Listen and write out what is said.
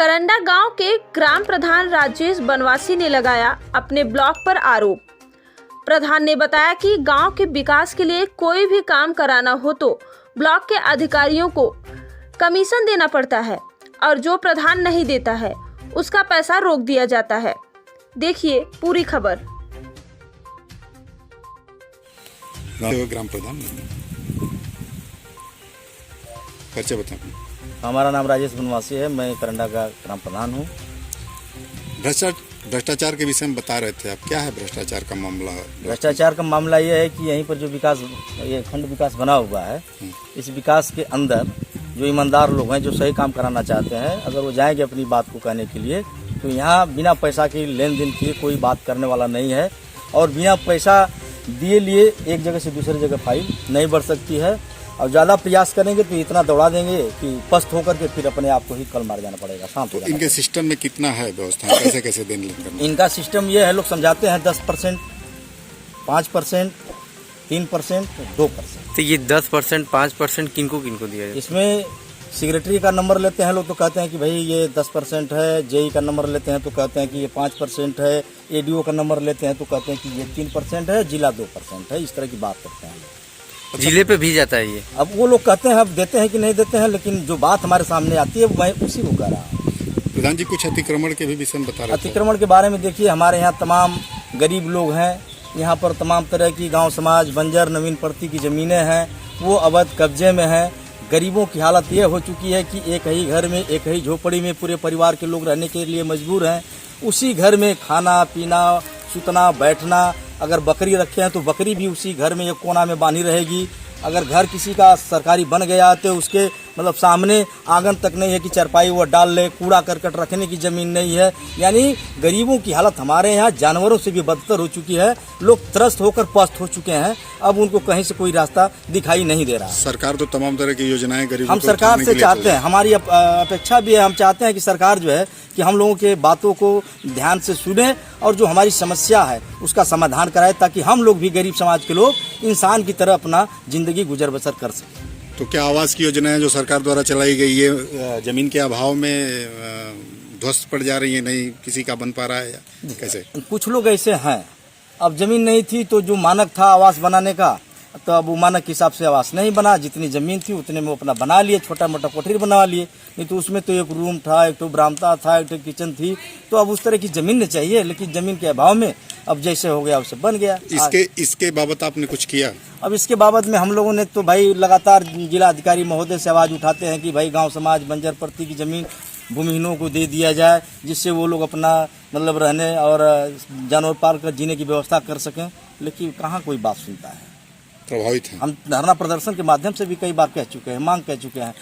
करंडा गांव के ग्राम प्रधान राजेश बनवासी ने लगाया अपने ब्लॉक पर आरोप। प्रधान ने बताया कि गांव के विकास के लिए कोई भी काम कराना हो तो ब्लॉक के अधिकारियों को कमीशन देना पड़ता है और जो प्रधान नहीं देता है उसका पैसा रोक दिया जाता है। देखिए पूरी खबर। ग्राम प्रधान परिचय बताएं। हमारा नाम राजेश बनवासी है, मैं करंडा का ग्राम प्रधान हूँ। भ्रष्टाचार के विषय में बता रहे थे आप, क्या है भ्रष्टाचार का मामला? भ्रष्टाचार का मामला ये है कि यहीं पर जो विकास, ये खंड विकास बना हुआ है, इस विकास के अंदर जो ईमानदार लोग हैं, जो सही काम कराना चाहते हैं, अगर वो जाएंगे अपनी बात को कहने के लिए, तो यहाँ बिना पैसा की लेन देन की कोई बात करने वाला नहीं है और बिना पैसा दिए लिए एक जगह से दूसरी जगह फाइल नहीं बढ़ सकती है। और ज़्यादा प्रयास करेंगे तो इतना दौड़ा देंगे कि पस्त होकर के फिर अपने आप को ही कल मार जाना पड़ेगा, शांत हो जाना। इनके सिस्टम में कितना है व्यवस्था, कैसे कैसे देन लेन करना? इनका सिस्टम ये है, लोग समझाते हैं 10%, 5%, 3%, 2%। तो ये 10%, 5% किनको किनको दिया जाए? इसमें सेक्रेटरी का नंबर लेते हैं लोग तो कहते हैं कि भाई ये 10% है, जेई का नंबर लेते हैं तो कहते हैं कि ये 5% है, एडीओ का नंबर लेते हैं तो कहते हैं कि ये 3% है, जिला 2% है। इस तरह की बात करते हैं। जिले पे भी जाता है ये? अब वो लोग कहते हैं, अब देते हैं कि नहीं देते हैं, लेकिन जो बात हमारे सामने आती है मैं उसी को कह रहा हूँ। प्रधान जी, कुछ अतिक्रमण के भी विषय में बता रहे थे। अतिक्रमण के बारे में देखिए, हमारे यहाँ तमाम गरीब लोग हैं, यहाँ पर तमाम तरह की गांव समाज बंजर नवीन प्रति की ज़मीनें हैं, वो अवैध कब्जे में हैं। गरीबों की हालत ये हो चुकी है कि एक ही घर में, एक ही झोपड़ी में पूरे परिवार के लोग रहने के लिए मजबूर हैं। उसी घर में खाना पीना, सुतना बैठना, अगर बकरी रखे हैं तो बकरी भी उसी घर में एक कोना में बांधी रहेगी। अगर घर किसी का सरकारी बन गया तो उसके मतलब सामने आंगन तक नहीं है कि चरपाई वो डाल ले, कूड़ा करकट रखने की ज़मीन नहीं है। यानी गरीबों की हालत हमारे यहाँ जानवरों से भी बदतर हो चुकी है। लोग त्रस्त होकर पस्त हो चुके हैं, अब उनको कहीं से कोई रास्ता दिखाई नहीं दे रहा। सरकार तो तमाम तरह की योजनाएं गरीबों हम सरकार से चाहते हैं, हमारी अपेक्षा भी है, हम चाहते हैं कि सरकार जो है कि हम लोगों के बातों को ध्यान से सुने और जो हमारी समस्या है उसका समाधान कराए, ताकि हम लोग भी गरीब समाज के लोग इंसान की तरह अपना जिंदगी गुजर बसर कर सकें। तो क्या आवास की योजनाएं जो सरकार द्वारा चलाई गई, ये जमीन के अभाव में ध्वस्त पड़ जा रही है, नहीं किसी का बन पा रहा है या कैसे? कुछ लोग ऐसे हैं, अब जमीन नहीं थी तो जो मानक था आवास बनाने का, तो अब वो मानक के हिसाब से आवास नहीं बना। जितनी जमीन थी उतने में अपना बना लिए, छोटा मोटा कोठरी बनवा लिए। नहीं तो उसमें तो एक रूम था, एक तो बरामदा था, एक तो किचन थी। तो अब उस तरह की जमीन नहीं चाहिए, लेकिन जमीन के अभाव में अब जैसे हो गया वैसे बन गया। इसके बाबत आपने कुछ किया? अब इसके बाबत में हम लोगों ने तो भाई लगातार जिला अधिकारी महोदय से आवाज़ उठाते हैं कि भाई गांव समाज बंजर प्रति की ज़मीन भूमिहीनों को दे दिया जाए, जिससे वो लोग अपना मतलब रहने और जानवर पाल कर जीने की व्यवस्था कर सकें। लेकिन कहाँ कोई बात सुनता है। प्रभावित है। हम धरना प्रदर्शन के माध्यम से भी कई बार कह चुके हैं, मांग कह चुके हैं।